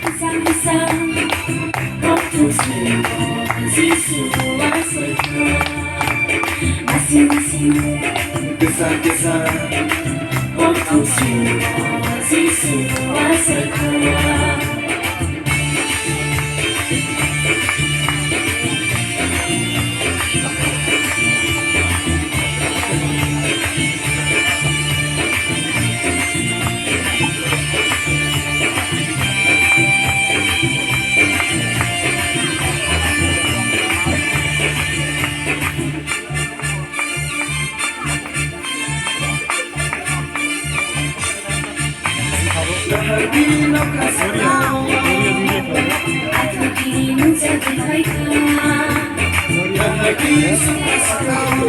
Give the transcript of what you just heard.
Pisang-pisang waktu si semua suka. Masing-masing Kisah-kisah waktu si semua suka. Bahagia kasih kau Aku kini menjadi baiklah. Bahagia suka kau